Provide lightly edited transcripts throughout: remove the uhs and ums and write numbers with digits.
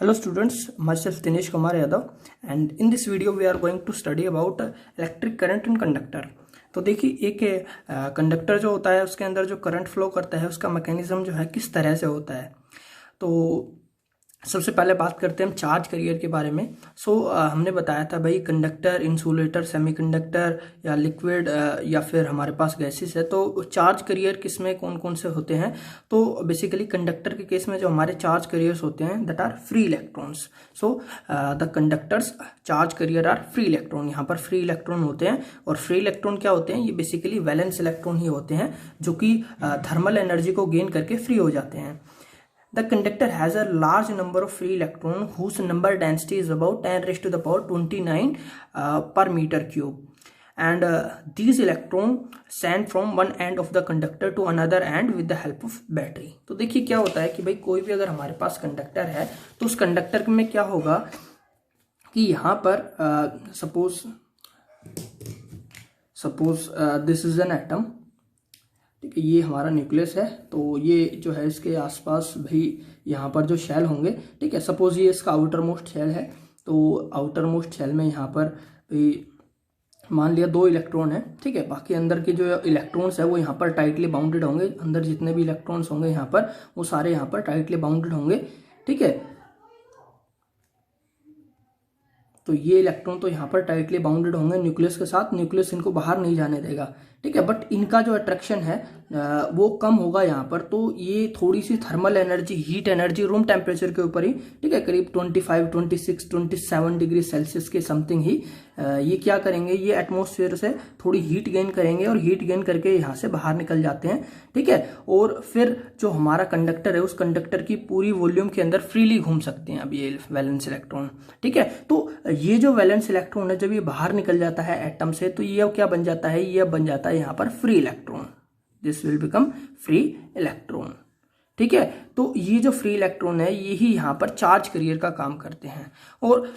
Hello students, myself Dinesh Kumar Yadav and in this video we are going to study about electric current in conductor। तो देखिए एक conductor जो होता है उसके अंदर जो करंट फ्लो करता है उसका मैकेनिज्म जो है किस तरह से होता है। तो सबसे पहले बात करते हैं हम चार्ज कैरियर के बारे में। हमने बताया था भाई कंडक्टर, इंसुलेटर, सेमीकंडक्टर या लिक्विड या फिर हमारे पास गैसेस है। तो चार्ज कैरियर किसमें कौन कौन से होते हैं। तो बेसिकली कंडक्टर के केस में जो हमारे चार्ज कैरियर्स होते हैं that are free electrons. The conductors charge carrier are free electron. यहाँ पर फ्री इलेक्ट्रॉन होते हैं और फ्री इलेक्ट्रॉन क्या होते हैं, ये बेसिकली वैलेंस इलेक्ट्रॉन ही होते हैं जो कि थर्मल एनर्जी को गेन करके फ्री हो जाते हैं। The conductor has a large number of free electrons whose number density is about 10 raised to the power 29 per meter cube. And these electrons sent from one end of the conductor to another end with the help of battery. तो देखिए क्या होता है कि भाई कोई भी अगर हमारे पास कंडक्टर है तो उस कंडक्टर में क्या होगा कि यहाँ पर suppose this is an atom, ठीक है, ये हमारा न्यूक्लियस है। तो ये जो है इसके आसपास भाई यहाँ पर जो शेल होंगे, ठीक है, सपोज ये इसका आउटर मोस्ट शेल है। तो आउटर मोस्ट शेल में यहाँ पर भाई मान लिया 2 इलेक्ट्रॉन है, ठीक है। बाकी अंदर के जो इलेक्ट्रॉन्स है वो यहाँ पर टाइटली बाउंडेड होंगे। अंदर जितने भी इलेक्ट्रॉन्स होंगे यहाँ पर वो सारे यहाँ पर टाइटली बाउंडेड होंगे, ठीक है। तो ये इलेक्ट्रॉन तो यहाँ पर टाइटली बाउंडेड होंगे न्यूक्लियस के साथ, न्यूक्लियस इनको बाहर नहीं जाने देगा, ठीक है। बट इनका जो अट्रैक्शन है वो कम होगा यहाँ पर। तो ये थोड़ी सी thermal energy, heat energy room temperature के ऊपर ही, ठीक है, करीब 25, 26, 27 डिग्री सेल्सियस के समथिंग ही ये क्या करेंगे, ये एटमॉस्फेयर से थोड़ी हीट गेन करेंगे और हीट गेन करके यहाँ से बाहर निकल जाते हैं, ठीक है। और फिर जो हमारा कंडक्टर है उस कंडक्टर की पूरी वॉल्यूम के अंदर फ्रीली घूम सकते हैं अब ये वैलेंस इलेक्ट्रॉन, ठीक है। तो ये जो वैलेंस इलेक्ट्रॉन है जब ये बाहर निकल जाता है एटम से तो ये अब क्या बन जाता है, ये अब बन जाता है यहाँ पर free electron. This will become free electron, ठीक है। तो ये जो फ्री इलेक्ट्रॉन है यही यहाँ पर चार्ज कैरियर का काम करते हैं। और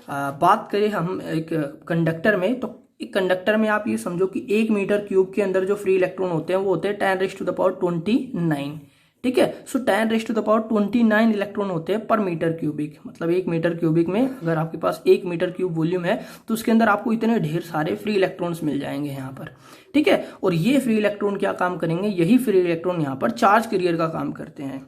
बात करें हम एक कंडक्टर में, तो एक कंडक्टर में आप ये समझो कि 1 मीटर क्यूब के अंदर जो फ्री इलेक्ट्रॉन होते हैं वो होते हैं 10 raised to the power 29, ठीक है। 10 raised to the power 29 electron होते हैं पर मीटर क्यूबिक। मतलब 1 मीटर क्यूबिक में अगर आपके पास 1 मीटर क्यूब वॉल्यूम है तो उसके अंदर आपको इतने ढेर सारे फ्री इलेक्ट्रॉन्स मिल जाएंगे यहाँ पर, ठीक है। और ये फ्री इलेक्ट्रॉन क्या काम करेंगे, यही फ्री इलेक्ट्रॉन यहाँ पर चार्ज कैरियर का काम करते हैं,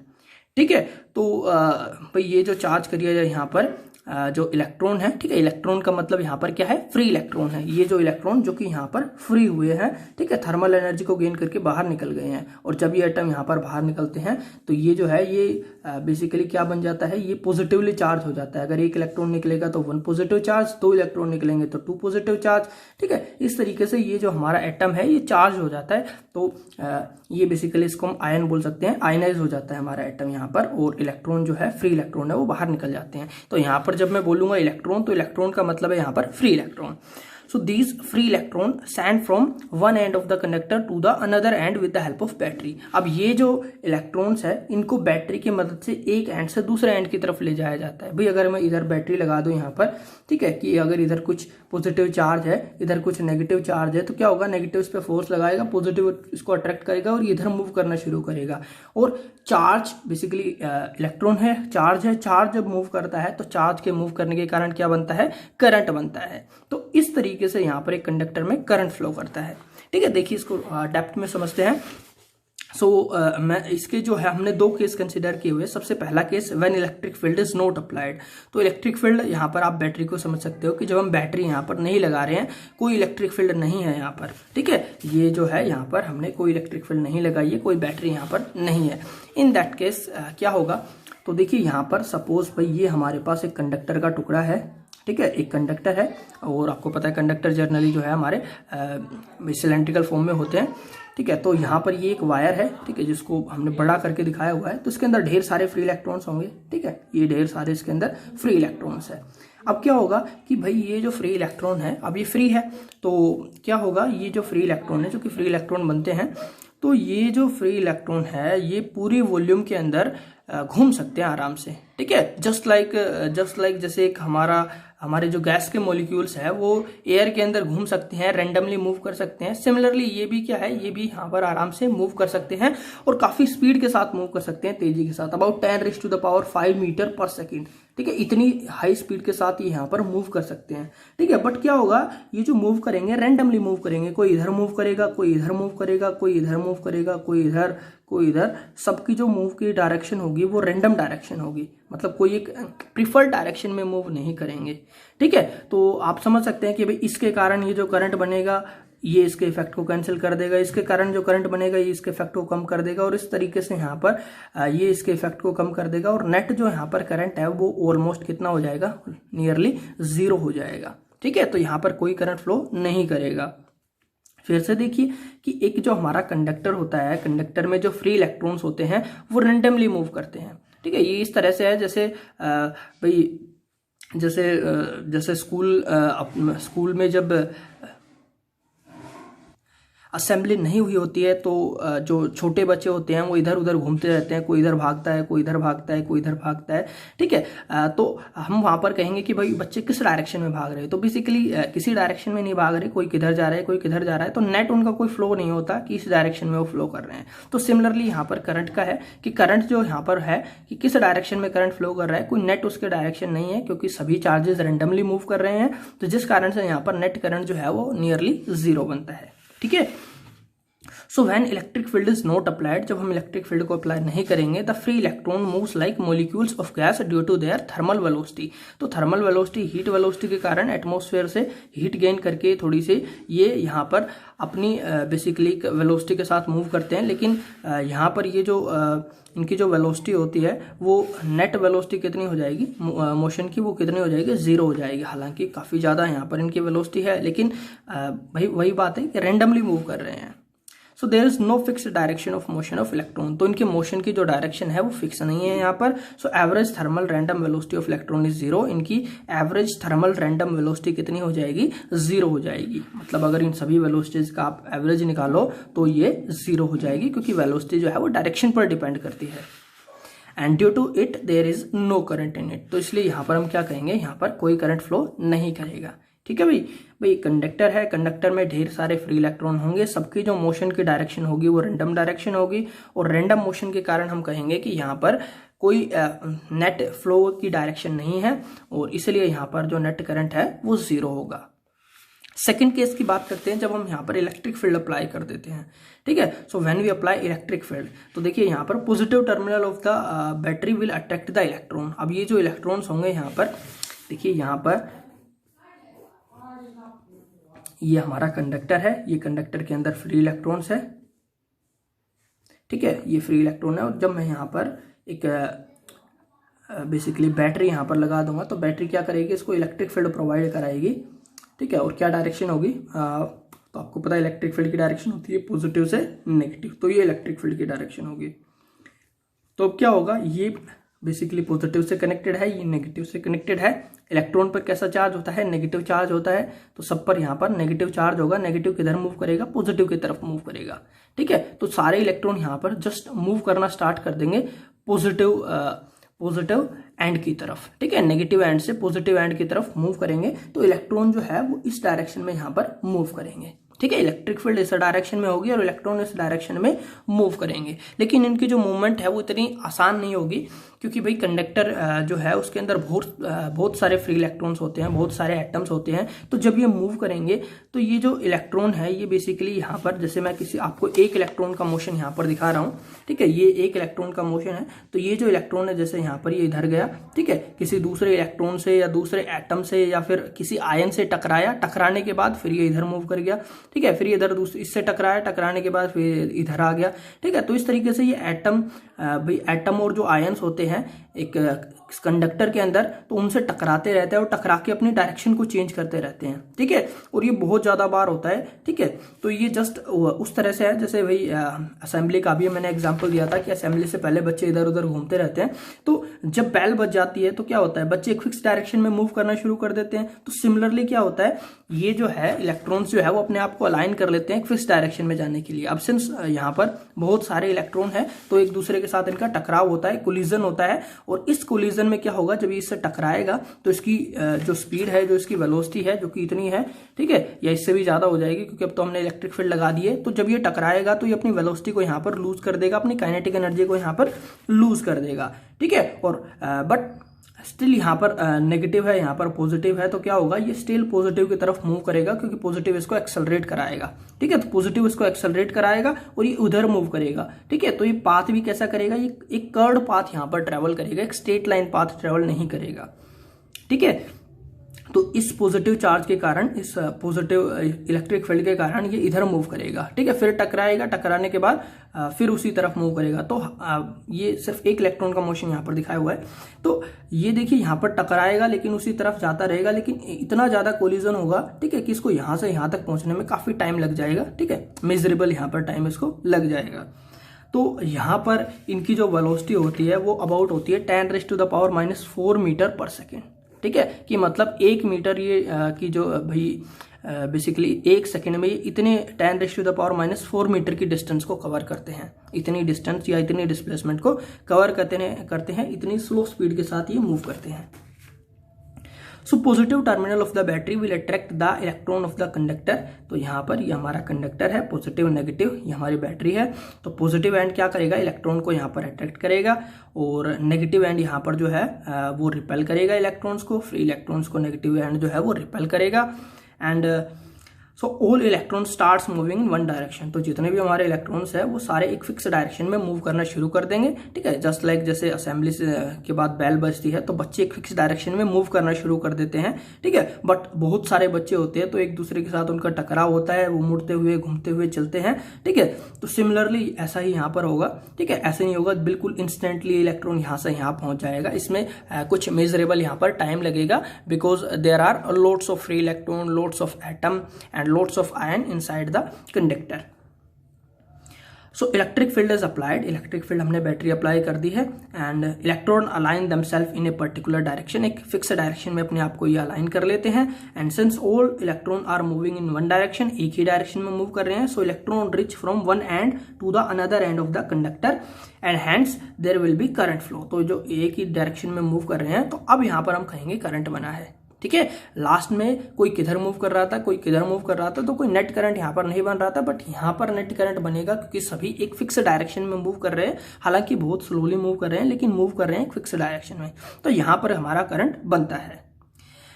ठीक है। तो भाई ये जो चार्ज कैरियर है यहाँ पर जो इलेक्ट्रॉन है, ठीक है, इलेक्ट्रॉन का मतलब यहाँ पर क्या है, फ्री इलेक्ट्रॉन है। ये जो इलेक्ट्रॉन जो कि यहाँ पर फ्री हुए हैं, ठीक है, थर्मल एनर्जी को गेन करके बाहर निकल गए हैं। और जब ये एटम यहाँ पर बाहर निकलते हैं तो ये जो है ये बेसिकली क्या बन जाता है, ये पॉजिटिवली चार्ज हो जाता है। अगर 1 इलेक्ट्रॉन निकलेगा तो 1 पॉजिटिव चार्ज, 2 इलेक्ट्रॉन निकलेंगे तो 2 पॉजिटिव चार्ज, ठीक है। इस तरीके से ये जो हमारा एटम है ये चार्ज हो जाता है। तो ये बेसिकली इसको हम आयन बोल सकते हैं, आयनाइज हो जाता है हमारा एटम यहाँ पर, और इलेक्ट्रॉन जो है फ्री इलेक्ट्रॉन है वो बाहर निकल जाते हैं। तो यहाँ पर जब मैं बोलूंगा इलेक्ट्रॉन तो इलेक्ट्रॉन का मतलब है यहाँ पर free electron. So these free electron sent from one end of the conductor to the another end with the help of battery। अब ये जो इलेक्ट्रॉन्स है इनको बैटरी की मदद से एक एंड से दूसरे एंड की तरफ ले जाया जाता है। भाई अगर मैं इधर बैटरी लगा दूं यहाँ पर, ठीक है, कि अगर इधर कुछ पॉजिटिव चार्ज है, इधर कुछ नेगेटिव चार्ज है, तो क्या होगा, नेगेटिव इस पर फोर्स लगाएगा, पॉजिटिव इसको अट्रैक्ट करेगा और इधर मूव करना शुरू करेगा। और चार्ज बेसिकली इलेक्ट्रॉन है, चार्ज है, चार्ज जब मूव करता है तो चार्ज के मूव करने के कारण क्या बनता है, करंट बनता है। तो इस तरीके से यहाँ पर एक कंडक्टर में करंट फ्लो करता है, ठीक है। देखिए इसको डेप्थ में समझते हैं। मैं इसके जो है हमने 2 केस कंसिडर किए हुए। सबसे पहला case when electric field is not applied. तो इलेक्ट्रिक फील्ड यहाँ पर आप बैटरी को समझ सकते हो कि जब हम बैटरी यहाँ पर नहीं लगा रहे हैं, कोई इलेक्ट्रिक फील्ड नहीं है यहाँ पर, ठीक है। ये जो है यहाँ पर हमने कोई इलेक्ट्रिक फील्ड नहीं लगाई है, कोई बैटरी यहाँ पर नहीं है। इन दैट केस क्या होगा, तो देखिए यहाँ पर सपोज भाई ये हमारे पास एक कंडक्टर का टुकड़ा है, ठीक है, एक कंडक्टर है। और आपको पता है कंडक्टर जनरली जो है हमारे सिलेंड्रिकल फॉर्म में होते हैं, ठीक है। तो यहाँ पर ये एक वायर है, ठीक है, जिसको हमने बड़ा करके दिखाया हुआ है। तो इसके अंदर ढेर सारे फ्री इलेक्ट्रॉन्स होंगे, ठीक है, ये ढेर सारे इसके अंदर फ्री इलेक्ट्रॉन्स है। अब क्या होगा कि भाई ये जो फ्री इलेक्ट्रॉन है अब ये फ्री है, तो क्या होगा, ये जो फ्री इलेक्ट्रॉन है, जो कि फ्री इलेक्ट्रॉन बनते हैं, तो ये जो फ्री इलेक्ट्रॉन है ये पूरी वॉल्यूम के अंदर घूम सकते हैं आराम से, ठीक है। जस्ट लाइक जैसे एक हमारे जो गैस के मॉलिक्यूल्स है वो एयर के अंदर घूम सकते हैं, रैंडमली मूव कर सकते हैं। सिमिलरली ये भी क्या है, ये भी यहाँ पर आराम से मूव कर सकते हैं और काफी स्पीड के साथ मूव कर सकते हैं, तेजी के साथ, about 10 raised to the power 5 metre पर सेकेंड, ठीक है, इतनी हाई स्पीड के साथ ये यहाँ पर मूव कर सकते हैं। ठीक है, बट क्या होगा, ये जो मूव करेंगे रैंडमली मूव करेंगे, कोई इधर मूव करेगा, कोई इधर मूव करेगा, कोई इधर मूव करेगा, कोई इधर, कोई इधर, सबकी जो मूव की डायरेक्शन होगी वो रैंडम डायरेक्शन होगी, मतलब कोई एक प्रिफर्ड डायरेक्शन में मूव नहीं करेंगे। ठीक है, तो आप समझ सकते हैं कि भाई इसके कारण ये जो करंट बनेगा ये इसके इफेक्ट को कैंसिल कर देगा, इसके कारण जो करंट बनेगा ये इसके इफेक्ट को कम कर देगा, और इस तरीके से यहाँ पर ये इसके इफेक्ट को कम कर देगा, और नेट जो यहाँ पर करंट है वो ऑलमोस्ट कितना हो जाएगा, नियरली 0 हो जाएगा। ठीक है, तो यहाँ पर कोई करंट फ्लो नहीं करेगा। फिर से देखिए कि एक जो हमारा कंडक्टर होता है, कंडक्टर में जो फ्री इलेक्ट्रॉन्स होते हैं वो रेंडमली मूव करते हैं। ठीक है, ये इस तरह से है जैसे भाई जैसे स्कूल में जब असेंबली नहीं हुई होती है तो जो छोटे बच्चे होते हैं वो इधर उधर घूमते रहते हैं, कोई इधर भागता है, कोई इधर भागता है, कोई इधर भागता है। ठीक है, तो हम वहाँ पर कहेंगे कि भाई बच्चे किस डायरेक्शन में भाग रहे हैं, तो बेसिकली किसी डायरेक्शन में नहीं भाग रहे, कोई किधर जा रहा है, कोई किधर जा रहा है, तो नेट उनका कोई फ्लो नहीं होता कि इस डायरेक्शन में वो फ्लो कर रहे हैं। तो सिमिलरली यहाँ पर करंट का है कि करंट जो यहाँ पर है कि किस डायरेक्शन में करंट फ्लो कर रहा है, कोई नेट उसके डायरेक्शन नहीं है, क्योंकि सभी चार्जेस रेंडमली मूव कर रहे हैं, तो जिस कारण से यहाँ पर नेट करंट जो है वो नियरली 0 बनता है। ठीक है, so when electric field is not applied, जब हम इलेक्ट्रिक फील्ड को अप्लाई नहीं करेंगे, the free electron moves like molecules of gas due to their thermal velocity. तो थर्मल वेलोसिटी, हीट वेलोसिटी के कारण एटमॉस्फेयर से हीट गेन करके थोड़ी सी ये यहाँ पर अपनी बेसिकली वेलोसिटी के साथ मूव करते हैं, लेकिन यहाँ पर ये जो इनकी जो वेलोसिटी होती है वो नेट वेलोसिटी कितनी हो जाएगी मोशन की, वो कितनी हो जाएगी, 0 हो जाएगी। हालांकि काफ़ी ज़्यादा यहाँ पर इनकी वेलोसिटी है, लेकिन भाई वही बात है कि रैंडमली मूव कर रहे हैं। So there is no fix direction of motion of electron, तो इनके मोशन की जो डायरेक्शन है वो फिक्स नहीं है यहाँ पर। So average thermal random velocity of electron is 0, इनकी एवरेज थर्मल रैंडम वेलोसिटी कितनी हो जाएगी, 0 हो जाएगी। मतलब अगर इन सभी वेलोसिटीज का आप एवरेज निकालो तो ये 0 हो जाएगी, क्योंकि वेलोसिटी जो है वो डायरेक्शन पर डिपेंड करती है। And due to it there is no current in it, तो इसलिए यहाँ पर हम क्या कहेंगे, यहाँ पर कोई करंट फ्लो नहीं करेगा। ठीक है भाई कंडक्टर है, कंडक्टर में ढेर सारे फ्री इलेक्ट्रॉन होंगे, सबकी जो मोशन की डायरेक्शन होगी वो रैंडम डायरेक्शन होगी, और रैंडम मोशन के कारण हम कहेंगे कि यहाँ पर कोई नेट फ्लो की डायरेक्शन नहीं है, और इसलिए यहाँ पर जो नेट करंट है वो 0 होगा। सेकेंड केस की बात करते हैं, जब हम यहाँ पर इलेक्ट्रिक फील्ड अप्लाई कर देते हैं। ठीक है, so when we apply electric field, तो देखिए यहाँ पर positive terminal of the battery will attract the electron. अब ये जो इलेक्ट्रॉन्स होंगे यहाँ पर, देखिए यहाँ पर ये हमारा कंडक्टर है, ये कंडक्टर के अंदर फ्री इलेक्ट्रॉन्स है। ठीक है, ये फ्री इलेक्ट्रॉन है, और जब मैं यहाँ पर एक बेसिकली बैटरी यहाँ पर लगा दूंगा तो बैटरी क्या करेगी, इसको इलेक्ट्रिक फील्ड प्रोवाइड कराएगी। ठीक है, और क्या डायरेक्शन होगी, तो आपको पता है इलेक्ट्रिक फील्ड की डायरेक्शन होती है पॉजिटिव से नेगेटिव, तो ये इलेक्ट्रिक फील्ड की डायरेक्शन होगी। तो अब क्या होगा, ये बेसिकली पॉजिटिव से कनेक्टेड है, ये नेगेटिव से कनेक्टेड है। इलेक्ट्रॉन पर कैसा चार्ज होता है, नेगेटिव चार्ज होता है, तो सब पर यहाँ पर नेगेटिव चार्ज होगा। नेगेटिव किधर मूव करेगा, पॉजिटिव की तरफ मूव करेगा। ठीक है, तो सारे इलेक्ट्रॉन यहाँ पर जस्ट मूव करना स्टार्ट कर देंगे पॉजिटिव एंड की तरफ। ठीक है, नेगेटिव एंड से पॉजिटिव एंड की तरफ मूव करेंगे, तो इलेक्ट्रॉन जो है वो इस डायरेक्शन में यहाँ पर मूव करेंगे। ठीक है, इलेक्ट्रिक फील्ड इस डायरेक्शन में होगी और इलेक्ट्रॉन इस डायरेक्शन में मूव करेंगे, लेकिन इनकी जो मूवमेंट है वो इतनी आसान नहीं होगी, क्योंकि भाई कंडक्टर जो है उसके अंदर बहुत सारे फ्री इलेक्ट्रॉन्स होते हैं, बहुत सारे एटम्स होते हैं। तो जब ये मूव करेंगे तो ये जो इलेक्ट्रॉन है ये बेसिकली यहाँ पर, जैसे मैं आपको एक इलेक्ट्रॉन का मोशन यहाँ पर दिखा रहा हूँ। ठीक है, ये एक इलेक्ट्रॉन का मोशन है, तो ये जो इलेक्ट्रॉन है जैसे यहाँ पर ये इधर गया, ठीक है, किसी दूसरे इलेक्ट्रॉन से या दूसरे एटम से या फिर किसी आयन से टकराया, टकराने के बाद फिर ये इधर मूव कर गया। ठीक है, फिर ये इधर इससे टकराया, टकराने के बाद फिर इधर आ गया। ठीक है, तो इस तरीके से ये एटम और जो आयन्स होते हैं एक कंडक्टर के अंदर, तो उनसे टकराते रहते हैं और टकरा के अपनी डायरेक्शन को चेंज करते रहते हैं। ठीक है, और ये बहुत ज्यादा बार होता है। ठीक है, तो ये जस्ट उस तरह से है जैसे भाई असेंबली का भी मैंने एग्जांपल दिया था कि असेंबली से पहले बच्चे इधर उधर घूमते रहते हैं, तो जब बेल बज जाती है तो क्या होता है, बच्चे एक फिक्स डायरेक्शन में मूव करना शुरू कर देते हैं। तो सिमिलरली क्या होता है, ये जो है इलेक्ट्रॉन्स जो है वो अपने आप को अलाइन कर लेते हैं एक फिक्स डायरेक्शन में जाने के लिए। अब सिंस यहाँ पर बहुत सारे इलेक्ट्रॉन है तो एक दूसरे के साथ इनका टकराव होता है, कोलिजन होता है, और इस कोलिजन में क्या होगा, जब ये इससे टकराएगा तो इसकी जो स्पीड है, जो इसकी वेलोसिटी है, जो कि इतनी है, ठीक है, या इससे भी ज्यादा हो जाएगी क्योंकि अब तो हमने इलेक्ट्रिक फील्ड लगा दी है। तो जब ये टकराएगा तो ये अपनी वेलोसिटी को यहाँ पर लूज कर देगा, अपनी काइनेटिक एनर्जी को यहाँ पर लूज कर देगा। ठीक है, और बट स्टिल यहाँ पर नेगेटिव है, यहाँ पर पॉजिटिव है, तो क्या होगा, ये स्टिल पॉजिटिव की तरफ मूव करेगा क्योंकि पॉजिटिव इसको एक्सेलरेट कराएगा। ठीक है, तो पॉजिटिव इसको एक्सेलरेट कराएगा और ये उधर मूव करेगा। ठीक है, तो ये पाथ भी कैसा करेगा, ये एक कर्व पाथ यहाँ पर ट्रेवल करेगा, एक स्ट्रेट लाइन पाथ ट्रेवल नहीं करेगा। ठीक है, तो इस पॉजिटिव चार्ज के कारण, इस पॉजिटिव इलेक्ट्रिक फील्ड के कारण ये इधर मूव करेगा। ठीक है, फिर टकराएगा, टकराने के बाद फिर उसी तरफ मूव करेगा। तो ये सिर्फ एक इलेक्ट्रॉन का मोशन यहाँ पर दिखाया हुआ है। तो ये देखिए यहाँ पर टकराएगा लेकिन उसी तरफ जाता रहेगा, लेकिन इतना ज्यादा कोलिजन होगा, ठीक है, कि इसको यहाँ से यहाँ तक पहुंचने में काफी टाइम लग जाएगा। ठीक है, मेजरेबल यहाँ पर टाइम इसको लग जाएगा। तो यहाँ पर इनकी जो वेलोसिटी होती है वो अबाउट होती है 10⁻⁻⁴ मीटर पर सेकेंड। ठीक है, कि मतलब 1 मीटर ये की जो भाई बेसिकली 1 सेकेंड में इतने 10⁻⁴ मीटर की डिस्टेंस को कवर करते हैं। इतनी डिस्टेंस या इतनी डिस्प्लेसमेंट को कवर करते हैं, इतनी स्लो स्पीड के साथ ये मूव करते हैं। So positive terminal of the battery will attract the electron of the conductor. तो यहाँ पर ये हमारा कंडक्टर है, पॉजिटिव नेगेटिव, ये हमारी बैटरी है। तो पॉजिटिव एंड क्या करेगा, इलेक्ट्रॉन को यहाँ पर अट्रैक्ट करेगा और नेगेटिव एंड यहाँ पर जो है वो रिपेल करेगा इलेक्ट्रॉन्स को। फ्री इलेक्ट्रॉन्स को नेगेटिव एंड जो है वो रिपेल करेगा। And so all electron starts moving in one direction. तो जितने भी हमारे इलेक्ट्रॉन्स है वो सारे एक फिक्स डायरेक्शन में मूव करना शुरू कर देंगे। ठीक है, जस्ट लाइक जैसे असेंबली के बाद बेल बजती है तो बच्चे एक फिक्स डायरेक्शन में मूव करना शुरू कर देते हैं। ठीक है, बट बहुत सारे बच्चे होते हैं तो एक दूसरे के साथ उनका टकराव होता है, वो मुड़ते हुए घूमते हुए चलते हैं। ठीक है, तो सिमिलरली ऐसा ही यहाँ पर होगा। ठीक है, ऐसे नहीं होगा बिल्कुल इंस्टेंटली इलेक्ट्रॉन यहाँ से यहाँ पहुंच जाएगा। इसमें कुछ मेजरेबल यहाँ पर टाइम लगेगा, because there are loads of free electron, loads of atom and loads of ion inside the conductor. So electric field is applied. Electric field हमने बैटरी अप्लाई कर दी है and electron align themselves in a particular direction. एक fix direction में अपने आप को ये अलाइन कर लेते हैं। And since all electron are moving in one direction, एक ही डायरेक्शन में मूव कर रहे हैं, so electron reach from one end to the another end of the conductor and hence there will be current flow. तो जो एक ही डायरेक्शन में मूव कर रहे हैं तो अब यहाँ पर हम कहेंगे करंट बना है। ठीक है, लास्ट में कोई किधर मूव कर रहा था, कोई किधर मूव कर रहा था, तो कोई नेट करंट यहाँ पर नहीं बन रहा था, बट यहाँ पर नेट करंट बनेगा क्योंकि सभी एक फिक्स डायरेक्शन में मूव कर रहे हैं। हालांकि बहुत स्लोली मूव कर रहे हैं लेकिन मूव कर रहे हैं एक फिक्स डायरेक्शन में, तो यहाँ पर हमारा करंट बनता है।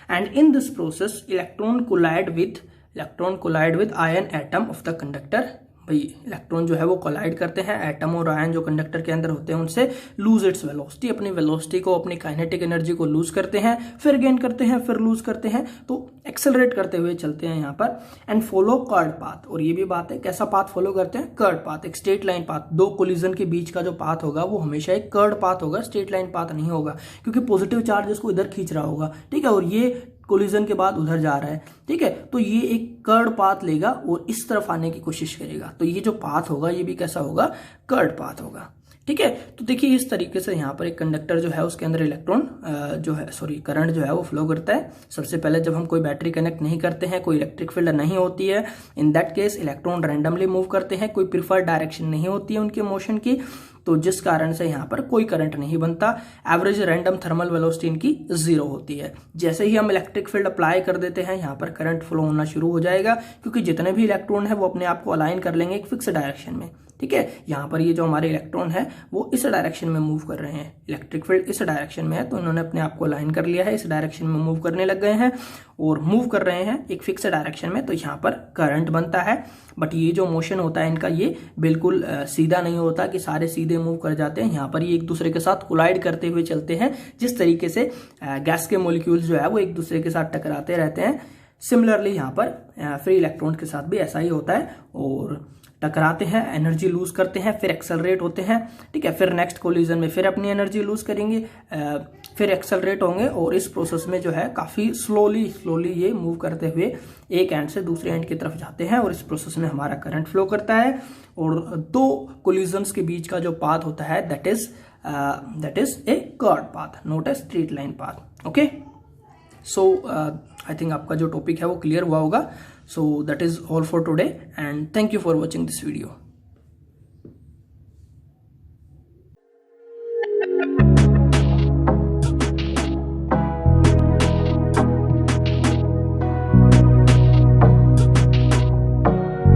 And in this process electron collide with ion atom of the conductor. भाई इलेक्ट्रॉन जो है वो कोलाइड करते हैं एटम और आयन जो कंडक्टर के अंदर होते हैं उनसे, लूज इट्स वेलोसिटी, अपनी वेलोसिटी को, अपनी काइनेटिक एनर्जी को लूज करते हैं, फिर गेन करते हैं, फिर लूज करते हैं, तो एक्सेलरेट करते हुए चलते हैं यहाँ पर। एंड फॉलो कर्व पाथ, और ये भी बात है कैसा पाथ फॉलो करते हैं, कर्व पाथ, एक स्ट्रेट लाइन पाथ। दो कोलिजन के बीच का जो पाथ होगा वो हमेशा एक कर्व पाथ होगा, स्ट्रेट लाइन पाथ नहीं होगा, क्योंकि पॉजिटिव चार्ज इसको इधर खींच रहा होगा। ठीक है, और ये कोलिजन के बाद उधर जा रहा है। ठीक है, तो ये एक कर्व पाथ लेगा और इस तरफ आने की कोशिश करेगा, तो ये जो पाथ होगा ये भी कैसा होगा, कर्व पाथ होगा। ठीक है, तो देखिए इस तरीके से यहाँ पर एक कंडक्टर जो है उसके अंदर इलेक्ट्रॉन करंट जो है वो फ्लो करता है। सबसे पहले जब हम कोई बैटरी कनेक्ट नहीं करते हैं, कोई इलेक्ट्रिक फील्ड नहीं होती है, in that case electron randomly move करते हैं, कोई प्रिफर्ड डायरेक्शन नहीं होती है उनके मोशन की, तो जिस कारण से यहाँ पर कोई करंट नहीं बनता। एवरेज रैंडम थर्मल वेलोसिटी इनकी 0 होती है। जैसे ही हम इलेक्ट्रिक फील्ड अप्लाई कर देते हैं यहाँ पर करंट फ्लो होना शुरू हो जाएगा, क्योंकि जितने भी इलेक्ट्रॉन है वो अपने आप को अलाइन कर लेंगे एक फिक्स डायरेक्शन में। ठीक है, यहाँ पर ये जो हमारे इलेक्ट्रॉन है वो इस डायरेक्शन में मूव कर रहे हैं, इलेक्ट्रिक फील्ड इस डायरेक्शन में है, तो इन्होंने अपने आप को अलाइन कर लिया है, इस डायरेक्शन में मूव करने लग गए हैं और मूव कर रहे हैं एक फिक्स डायरेक्शन में, तो यहाँ पर करंट बनता है। बट ये जो मोशन होता है इनका ये बिल्कुल सीधा नहीं होता कि सारे सीधे मूव कर जाते हैं। यहाँ पर ये एक दूसरे के साथ कोलाइड करते हुए चलते हैं, जिस तरीके से गैस के मॉलिक्यूल्स जो है वो एक दूसरे के साथ टकराते रहते हैं। सिमिलरली यहाँ पर फ्री इलेक्ट्रॉन के साथ भी ऐसा ही होता है, और टकराते हैं, एनर्जी लूज करते हैं, फिर एक्सेलरेट होते हैं। ठीक है, फिर नेक्स्ट कोलिजन में फिर अपनी एनर्जी लूज करेंगे, फिर एक्सेलरेट होंगे, और इस प्रोसेस में जो है काफी स्लोली ये मूव करते हुए एक एंड से दूसरे एंड की तरफ जाते हैं, और इस प्रोसेस में हमारा करंट फ्लो करता है। और दो कोलिजन्स के बीच का जो पाथ होता है that is a curve path, not a straight line path. Okay, so I think आपका जो टॉपिक है वो क्लियर हुआ होगा। So that is all for today, and thank you for watching this video.